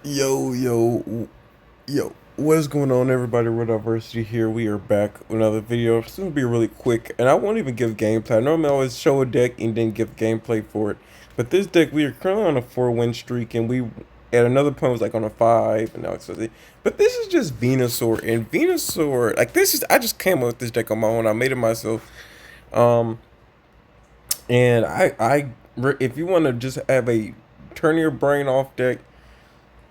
Yo, what is going on, everybody? Red Diversity here. We are back with another video. It's going to be really quick, and I won't even give gameplay. I normally always show a deck and then give gameplay for it. But this deck, we are currently on a 4-win streak, and we at another point was like on a 5, and now it's 50. But this is just Venusaur, and Venusaur, like this is, I just came up with this deck on my own. I made it myself. Um, and if you want to just have a turn your brain off deck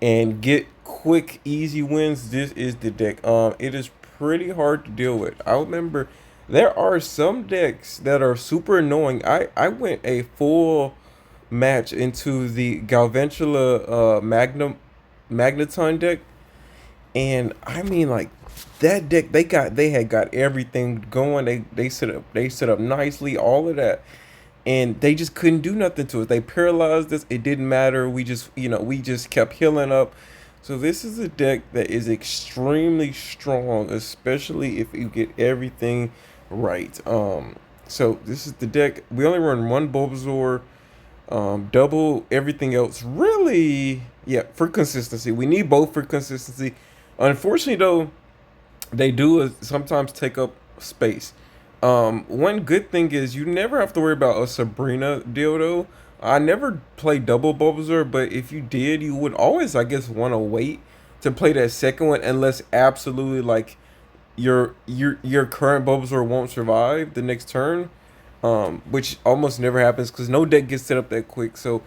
and get quick, easy wins, this is the deck. It is pretty hard to deal with. I remember there are some decks that are super annoying. I went a full match into the Galvantula Magneton deck, and I mean like that deck they had got everything going. They set up nicely, all of that, and they just couldn't do nothing to us. They paralyzed us. It didn't matter. We just kept healing up. So this is a deck that is extremely strong, especially if you get everything right. So this is the deck. We only run one Bulbasaur, double everything else. Really, yeah, for consistency. We need both for consistency. Unfortunately, though, they do sometimes take up space. One good thing is you never have to worry about a Sabrina deal though. I never played double Bulbasaur, but if you did, you would always, I guess, want to wait to play that second one unless absolutely like your current Bulbasaur won't survive the next turn, which almost never happens because no deck gets set up that quick. So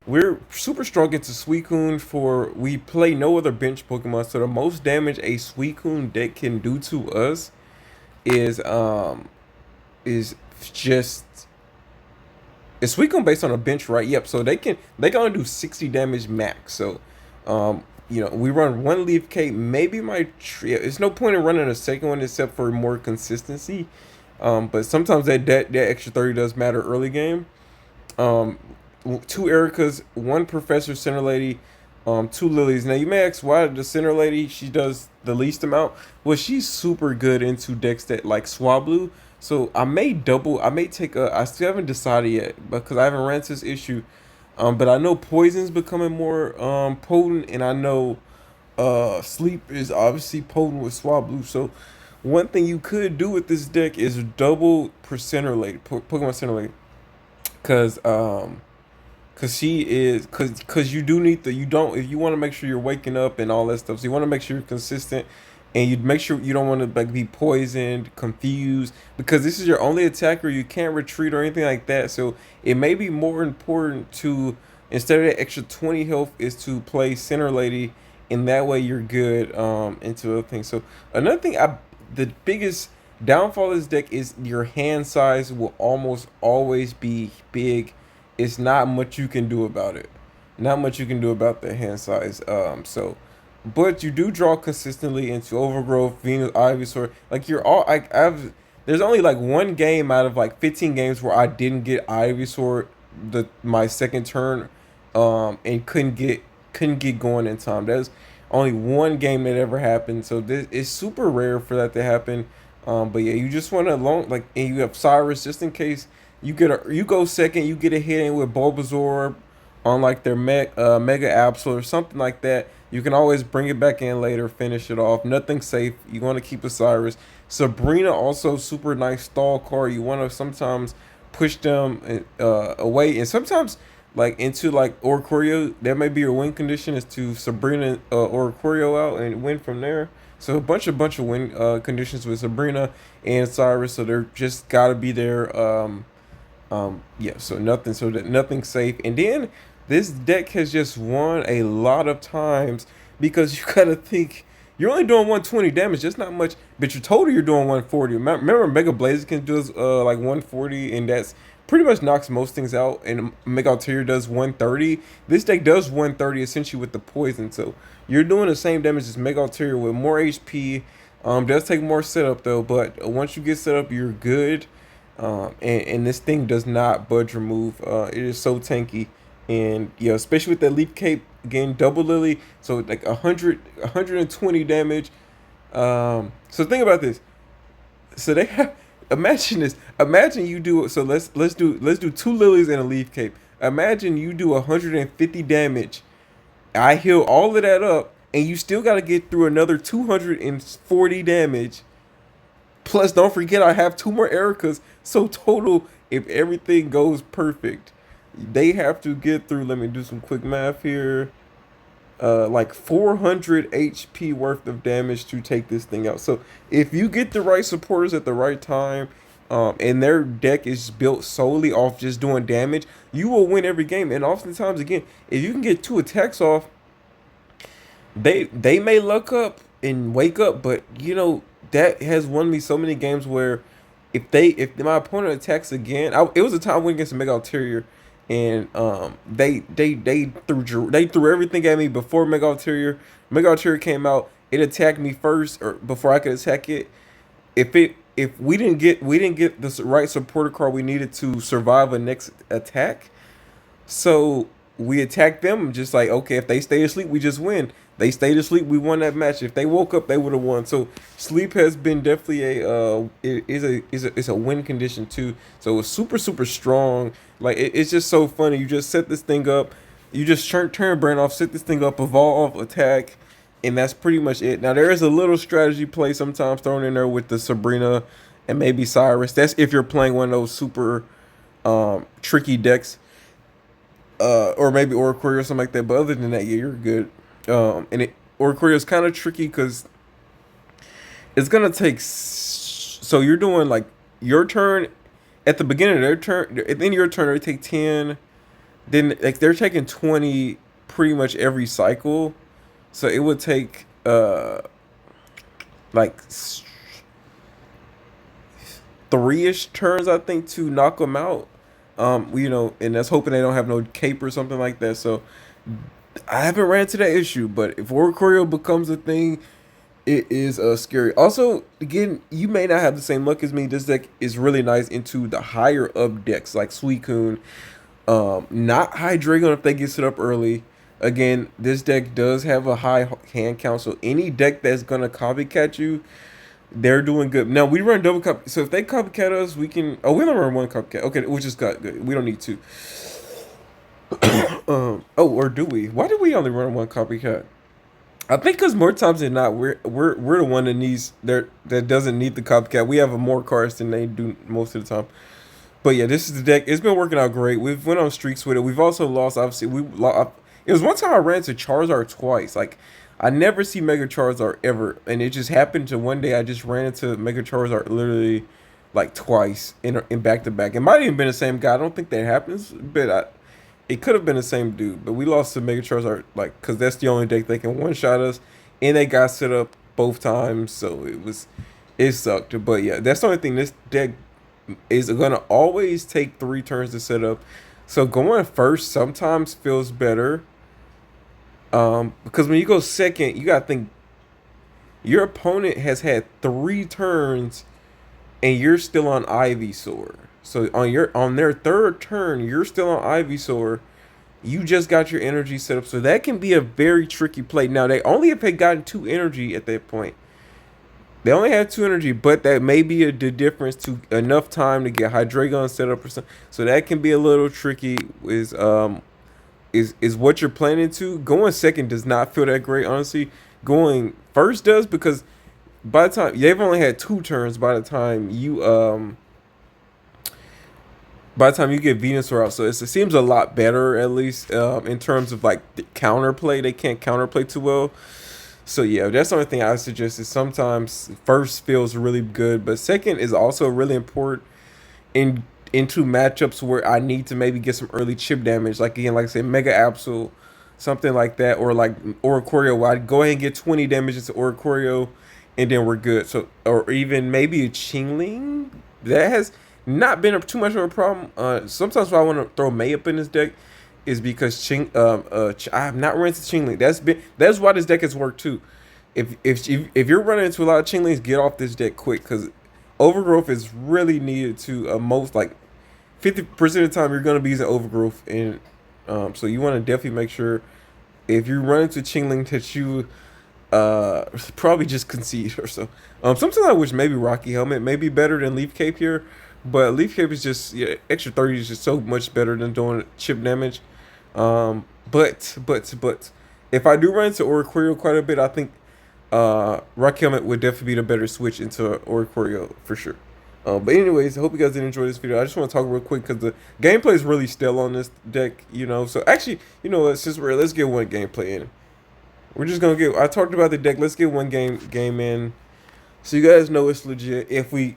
we're super strong into Suicune for we play no other bench Pokemon. So the most damage a Suicune deck can do to us is is just is Suicune based on a bench, right? Yep. So they can only do 60 damage max. So we run one Leaf Cape. Maybe there's no point in running a second one except for more consistency. But sometimes that extra 30 does matter early game. Um, two Ericas, one Professor Center Lady, two Lilies. Now you may ask why the Center Lady she does the least amount. Well, she's super good into decks that like Swablu. So I may double. I may take a. I still haven't decided yet because I haven't ran into this issue. But I know Poison's becoming more potent, and I know Sleep is obviously potent with Swablu. So one thing you could do with this deck is double Center Lady, Pokemon Center Lady, because she is because you do need the you don't if you want to make sure you're waking up and all that stuff. So you want to make sure you're consistent, and you make sure you don't want to like be poisoned, confused, because this is your only attacker. You can't retreat or anything like that. So it may be more important to instead of that extra 20 health is to play Center Lady, and that way you're good into other things. So another thing, the biggest downfall of this deck is your hand size will almost always be big. It's not much you can do about it. Not much you can do about the hand size. But you do draw consistently into Overgrowth, Venus, Ivysaur. Like you're all, I've. There's only like one game out of like 15 games where I didn't get Ivysaur my second turn, and couldn't get going in time. That's only one game that ever happened. So this is super rare for that to happen. But yeah, you just want to long like, and you have Cyrus just in case you go second, you get a hit in with Bulbasaur on like their Mega Absol or something like that. You can always bring it back in later, finish it off. Nothing safe. You want to keep a Cyrus. Sabrina also super nice stall card. You want to sometimes push them away, and sometimes like into like Oricorio. That may be your win condition is to Sabrina Oricorio out and win from there. So a bunch of win conditions with Sabrina and Cyrus. So they're just gotta be there. Yeah, so nothing safe. And then this deck has just won a lot of times because you gotta think you're only doing 120 damage. That's not much, but you're told you're doing 140. Remember, Mega Blaze can do like 140, and that's pretty much knocks most things out. And Mega Altair does 130. This deck does 130 essentially with the poison. So you're doing the same damage as Mega Altair with more HP. Does take more setup though, but once you get set up, you're good. And this thing does not budge or move. It is so tanky, and especially with that Leap Cape again, double Lily, so like 120 damage. So think about this. So they have imagine this. Imagine you do so. Let's do two lilies and a Leaf Cape. Imagine you do 150 damage I heal all of that up, and you still got to get through another 240 damage. Plus, don't forget I have two more Ericas. So total, if everything goes perfect, they have to get through. Let me do some quick math here. Like 400 HP worth of damage to take this thing out. So if you get the right supporters at the right time, and their deck is built solely off just doing damage, you will win every game. And oftentimes, again, if you can get two attacks off, they may luck up and wake up, but that has won me so many games where if my opponent attacks again, it was a time I went against a Mega Ulterior, and they threw everything at me before Mega Ulterior. Mega Ulterior came out, it attacked me first, or before I could attack it. If we didn't get the right supporter card we needed to survive a next attack, so we attacked them just like, okay, if they stay asleep, we just win. They stayed asleep, we won that match. If they woke up, they would have won. So sleep has been definitely a win condition too. So it's super strong. Like it's just so funny. You just set this thing up, you just turn brain off, set this thing up, evolve, attack, and that's pretty much it. Now there is a little strategy play sometimes thrown in there with the Sabrina and maybe Cyrus. That's if you're playing one of those super tricky decks, or maybe Oricorio or something like that. But other than that, yeah, you're good. Oricorio is kind of tricky because it's gonna take. So you're doing like your turn at the beginning of their turn, at the end of your turn, they take 10. Then like they're taking 20 pretty much every cycle. So it would take like three-ish turns, I think, to knock them out. And that's hoping they don't have no cape or something like that. So I haven't ran into that issue, but if Oricorio becomes a thing, it is scary. Also, again, you may not have the same luck as me. This deck is really nice into the higher up decks like Suicune, not Hydreigon if they get set up early. Again, this deck does have a high hand count, so any deck that's gonna copycat you, they're doing good. Now we run double copy, so if they copycat us, we can. Oh, we only run one copycat. Okay, which is good. We don't need two. Oh, or do we? Why do we only run one copycat? I think because more times than not, we're the one that needs that doesn't need the copycat. We have more cards than they do most of the time. But yeah, this is the deck. It's been working out great. We've went on streaks with it. We've also lost. Obviously, it was one time I ran to Charizard twice. Like I never see Mega Charizard ever, and it just happened to one day I just ran into Mega Charizard literally like twice in back to back. It might have even been the same guy. I don't think that happens, but it could have been the same dude. But we lost to Mega Charizard like because that's the only deck they can one shot us, and they got set up both times, so it sucked. But yeah, that's the only thing. This deck is gonna always take 3 turns to set up. So going first sometimes feels better. Because when you go second, you gotta think your opponent has had 3 turns and you're still on Ivysaur. So on their 3rd turn, you're still on Ivysaur. You just got your energy set up. So that can be a very tricky play. Now they only have gotten 2 energy at that point. They only had 2 energy, but that may be the difference to enough time to get Hydreigon set up or something. So that can be a little tricky. Is what you're planning to. Going second does not feel that great, honestly. Going first does, because by the time they've only had 2 turns by the time you get Venusaur out. So it seems a lot better, at least in terms of like the counterplay. They can't counterplay too well. So yeah, that's the only thing I suggest is sometimes first feels really good, but second is also really important into matchups where I need to maybe get some early chip damage. Like again, like I said, Mega Absol, something like that, or like Oricorio, where I'd go ahead and get 20 damage into Oricorio, and then we're good. So, or even maybe a Chingling. That has not been too much of a problem. Sometimes why I want to throw May up in this deck is because I have not run into Chingling. That's why this deck has worked too. If you're running into a lot of Chinglings, get off this deck quick, because Overgrowth is really needed to most like 50% of the time you're gonna be using Overgrowth, and so you want to definitely make sure if you run into Chingling that you probably just concede or so. Sometimes I wish maybe Rocky Helmet may be better than Leaf Cape here, but Leaf Cape is just, yeah, extra 30 is just so much better than doing chip damage. But If I do run into Oricorio quite a bit, I think Rock Helmet would definitely be the better switch into Oricorio for sure. But anyways, I hope you guys did enjoy this video. I just want to talk real quick because the gameplay is really stale on this deck, you know. So actually, you know what? Since let's get one gameplay in. We're just gonna get. I talked about the deck. Let's get one game in, so you guys know it's legit. If we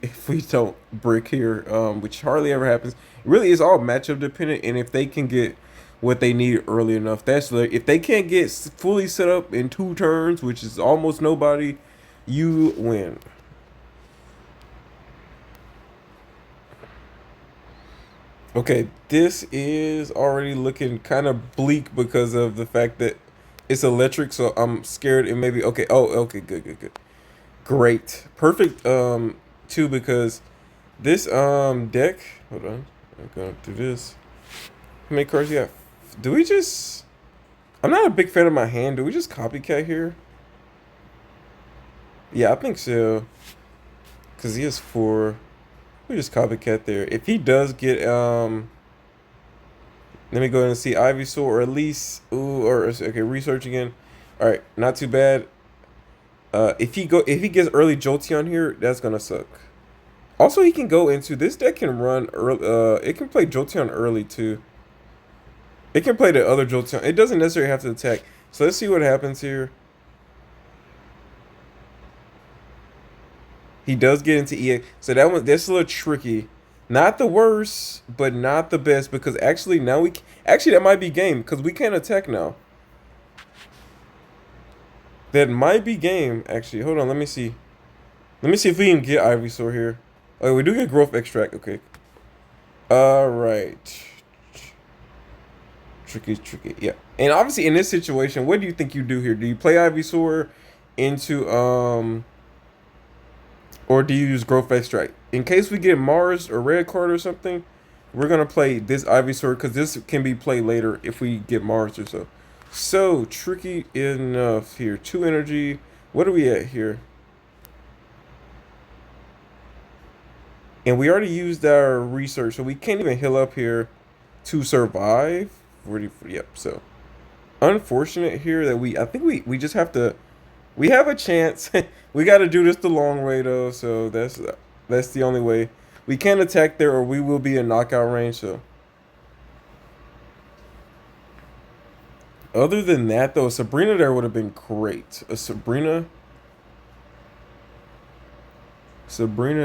don't brick here, which hardly ever happens. It really is all matchup dependent, and if they can get what they need early enough, that's like if they can't get fully set up in 2 turns, which is almost nobody, you win. Okay, this is already looking kind of bleak because of the fact that it's electric, so I'm scared it may be okay. Oh, okay, good. Great. Perfect too because this deck, hold on. I'm going through this. How many cards you got? Do we just I'm not a big fan of my hand. Do we just copycat here? Yeah, I think so. Cause he has 4. We just copycat there. If he does get let me go ahead and see Ivysaur or at least okay, research again. Alright, not too bad. If he gets early Jolteon here, that's gonna suck. Also, he can go into this deck can run early. It can play Jolteon early too. It can play the other Jolteon. It doesn't necessarily have to attack. So let's see what happens here. He does get into EX. So that's a little tricky. Not the worst, but not the best because actually now actually that might be game because we can't attack now. That might be game actually. Hold on, let me see. Let me see if we can get Ivysaur here. Oh, we do get growth extract. Okay. All right. Tricky. Yeah. And obviously in this situation, what do you think you do here? Do you play Ivysaur into or do you use growth extract? In case we get Mars or red card or something, we're gonna play this Ivysaur because this can be played later if we get Mars or so. So tricky enough here. 2 energy. What are we at here? And we already used our research, so we can't even heal up here to survive. 40, yep. So unfortunate here that I think we just have to. We have a chance. We got to do this the long way though, so that's the only way. We can't attack there, or we will be in knockout range. So other than that, though, Sabrina there would have been great. A Sabrina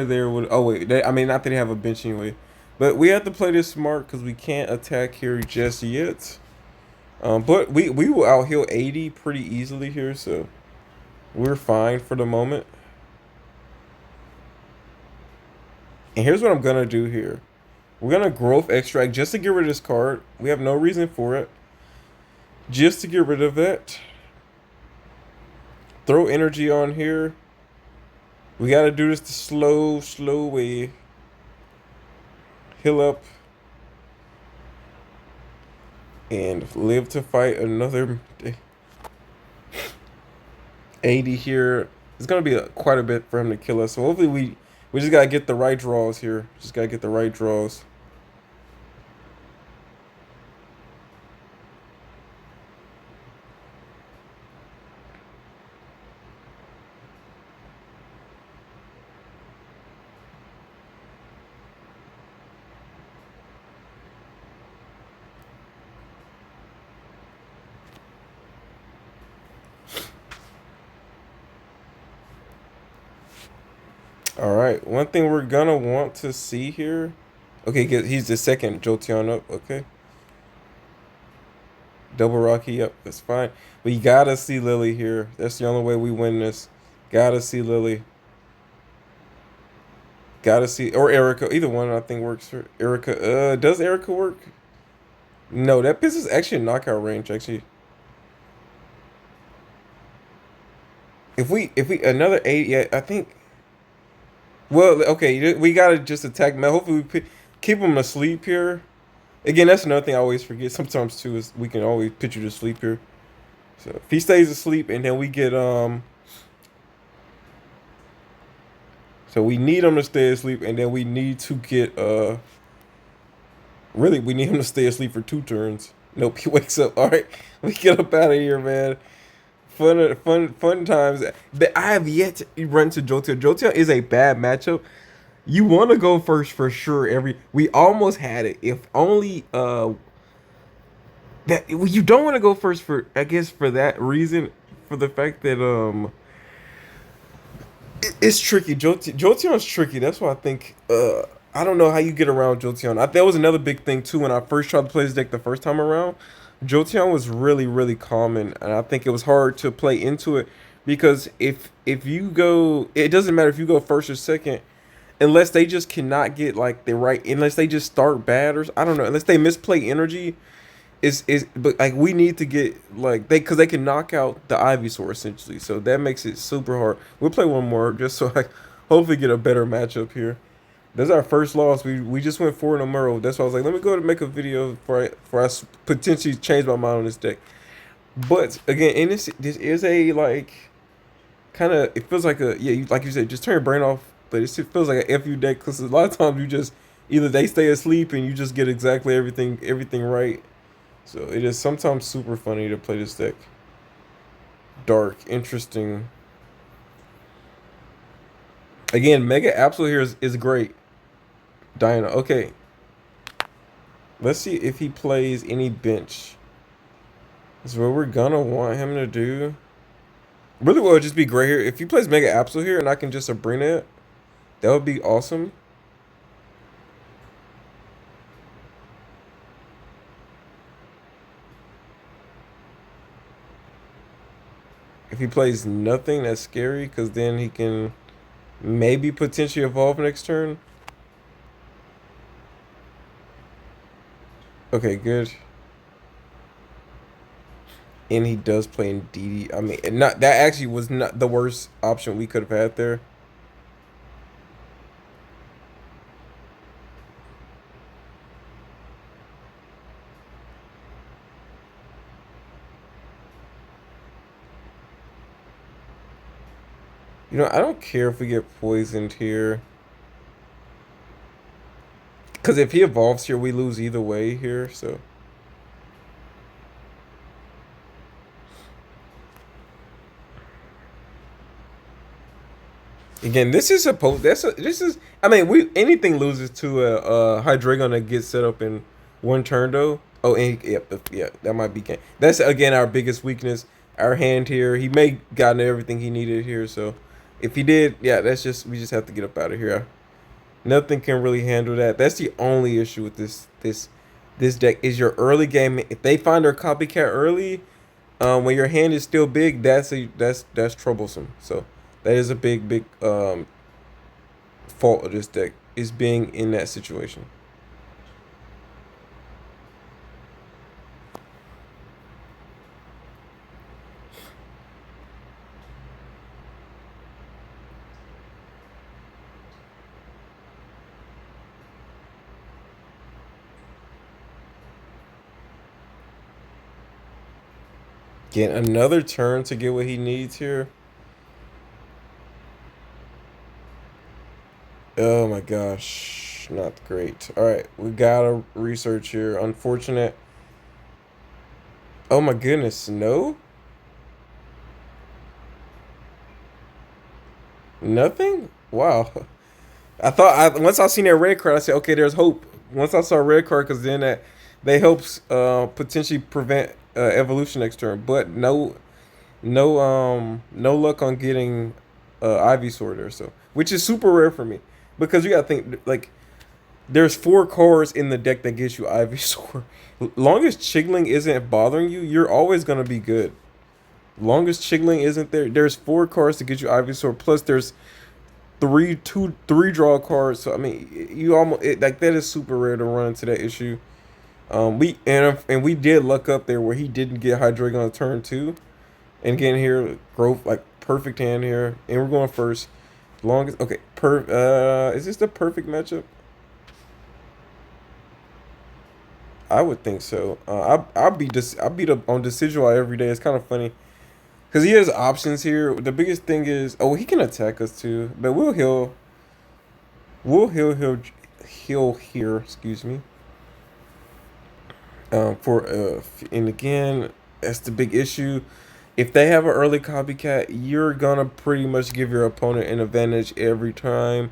there would. Oh wait, I mean not that they have a bench anyway, but we have to play this smart because we can't attack here just yet. But we will out heal 80 pretty easily here, so we're fine for the moment. And here's what I'm gonna do here. We're gonna growth extract just to get rid of this card. We have no reason for it. Just to get rid of it. Throw energy on here. We gotta do this the slow way. Heal up. And live to fight another day. 80 here. It's gonna be quite a bit for him to kill us. So hopefully we just gotta get the right draws here. Just gotta get the right draws. All right. One thing we're gonna want to see here. Okay, he's the second Jolteon up. Okay. Double Rocky up. That's fine. But you gotta see Lily here. That's the only way we win this. Gotta see Lily. Gotta see or Erica. Either one I think works for Erica. Does Erica work? No, that piss is actually in knockout range. Actually, if we another 8, yeah, I think. Well, okay, we gotta just attack Mel. Hopefully, keep him asleep here. Again, that's another thing I always forget. Sometimes too is we can always picture to sleep here. So if he stays asleep, and then we get so we need him to stay asleep, and then we need to get really we need him to stay asleep for 2 turns. Nope, he wakes up. All right, we get up out of here, man. Fun times. But I have yet to run to Jotia. Jotia is a bad matchup. You want to go first for sure. We almost had it. If only that you don't want to go first for, I guess, for that reason, for the fact that it's tricky. Jotion's tricky. That's why I think I don't know how you get around Jotion. That was another big thing too when I first tried to play this deck the first time around. Jotion was really common, and I think it was hard to play into it because if you go, it doesn't matter if you go first or second, unless they just cannot get like the right, unless they just start bad or I don't know, unless they misplay energy is but like we need to get like they because they can knock out the Ivysaur essentially, so that makes it super hard. We'll play one more just so I hopefully get a better matchup here. That's our first loss. We just went 4 in a row. That's why I was like, let me go to make a video for us potentially change my mind on this deck. But again, and this is a like kind of it feels like a like you said, just turn your brain off. But it feels like a FU deck because a lot of times you just either they stay asleep and you just get exactly everything right. So it is sometimes super funny to play this deck. Dark, interesting. Again, Mega Absol here is great. Diana. Okay. Let's see if he plays any bench. Is what we're gonna want him to do. Really well just be great here. If he plays Mega Absol here and I can just Sabrina it, that would be awesome. If he plays nothing, that's scary because then he can maybe potentially evolve next turn. Okay, good. And he does play in DD. I mean, not that actually was not the worst option we could have had there. You know, I don't care if we get poisoned here. Because if he evolves here, we lose either way here, so. Again, this is supposed. This is. I mean, we anything loses to a Hydreigon that gets set up in one turn though. Oh, and yeah, that might be game. That's again our biggest weakness. Our hand here. He may gotten everything he needed here. So, if he did, yeah, that's just we just have to get up out of here. Nothing can really handle that. That's the only issue with this deck is your early game. If they find their copycat early, when your hand is still big, that's troublesome. So that is a big fault of this deck is being in that situation. Get another turn to get what he needs here. Oh my gosh, not great. All right, we gotta research here. Unfortunate. Oh my goodness, no? Nothing? Wow. Once I seen that red card, I said, okay, there's hope. Once I saw a red card, because then that they helps potentially prevent evolution next turn. But no luck on getting Ivysaur there, so which is super rare for me because you gotta think like there's 4 cards in the deck that gives you Ivysaur. Long as Chigling isn't bothering you, you're always gonna be good. Long as Chigling isn't there, there's 4 cards to get you Ivysaur. Plus, there's three draw cards. So I mean, you almost like that is super rare to run into that issue. We we did luck up there where he didn't get Hydreigon on turn 2, and getting here growth like perfect hand here, and we're going first. Longest okay is this the perfect matchup? I would think so. I'll beat up on Decidueye every day. It's kind of funny because he has options here. The biggest thing is he can attack us too, but we'll heal here. Excuse me. And again, that's the big issue. If they have an early copycat, you're gonna pretty much give your opponent an advantage every time.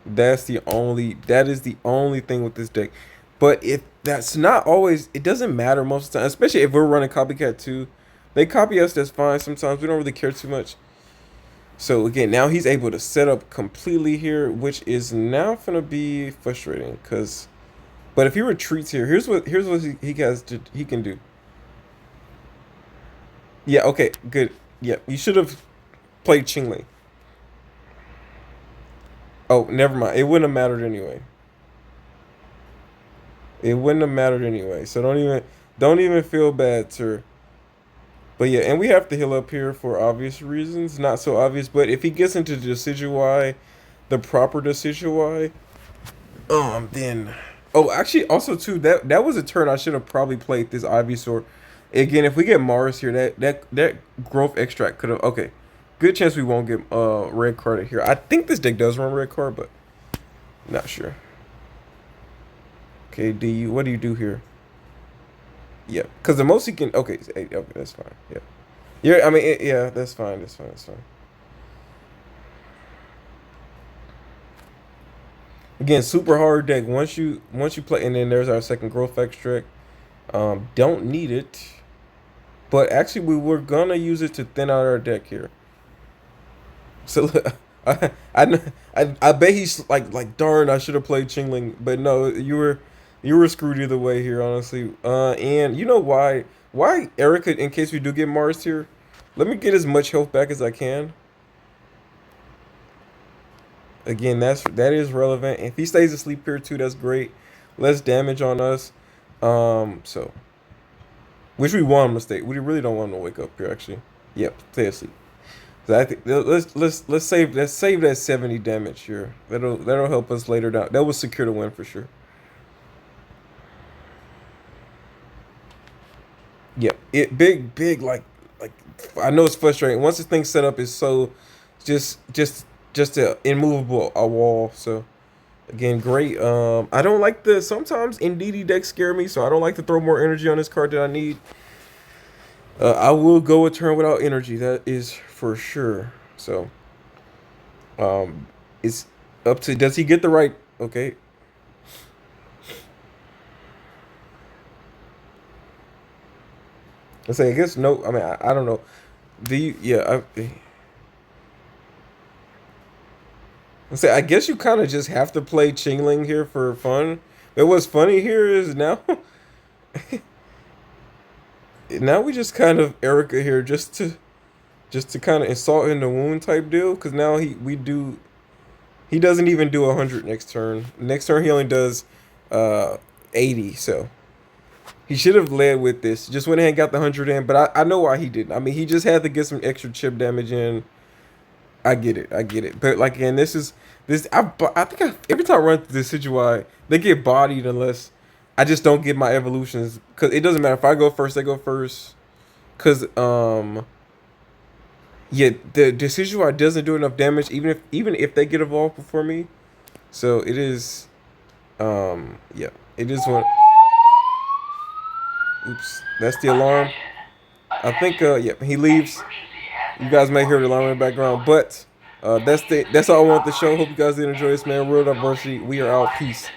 That is the only thing with this deck. But if that's not always, it doesn't matter most of the time, especially if we're running copycat too. They copy us, that's fine. Sometimes we don't really care too much. So again, now he's able to set up completely here, which is now gonna be frustrating. Cause, but if he retreats here, here's what he can do. Yeah, okay, good. Yeah, you should have played Chingling. Oh, never mind. It wouldn't have mattered anyway. It wouldn't have mattered anyway. So don't even feel bad, sir. But yeah, and we have to heal up here for obvious reasons. Not so obvious, but if he gets into the Decidueye, the proper Decidueye, then oh, actually, also too that was a turn I should have probably played this Ivysaur. Again, if we get Mars here, that growth extract could have okay. Good chance we won't get red carded here. I think this deck does run red card, but not sure. Okay, what do you do here? Yeah, because the most he can. Okay, okay, that's fine. Yeah, yeah. I mean, yeah, that's fine. That's fine. That's fine. Again, super hard deck. Once you play, and then there's our second growth extract. Don't need it, but actually we were gonna use it to thin out our deck here. So I bet he's like darn I should have played Chingling, but no, you were screwed either way here, honestly. And you know why Erica? In case we do get Mars here, let me get as much health back as I can. Again, that is relevant. If he stays asleep here too, that's great. Less damage on us. So which we want him to stay. We really don't want him to wake up here. Actually, yep, stay asleep. So I think let's save that 70 damage here. That'll help us later down. That will secure the win for sure. Yeah, it big like I know it's frustrating. Once this thing's set up, it's so just just just a immovable a wall. So again, great. I don't like the sometimes NDD decks scare me, so I don't like to throw more energy on this card that I need. I will go a turn without energy. That is for sure. So it's up to does he get the right? Okay, I say I guess no. I mean I don't know. Do you? Yeah. I say I guess you kind of just have to play Chingling here for fun. But what's funny here is now now we just kind of Erica here just to kind of insult in the wound type deal because now he doesn't even do 100 next turn. Next turn he only does 80. So he should have led with this. Just went ahead and got the 100 in, but I know why he didn't. I mean, he just had to get some extra chip damage in. I get it. I get it. But like again, I think every time I run through this Decidueye, they get bodied unless I just don't get my evolutions because it doesn't matter if I go first, they go first. Cause yeah, the Decidueye doesn't do enough damage even if they get evolved before me. So it is yeah, it is one. Oops, that's the alarm. I think yeah, he leaves. You guys may hear the alarm in the background, but that's all I want to show. Hope you guys did enjoy this, man. Real diversity. We are out. Peace.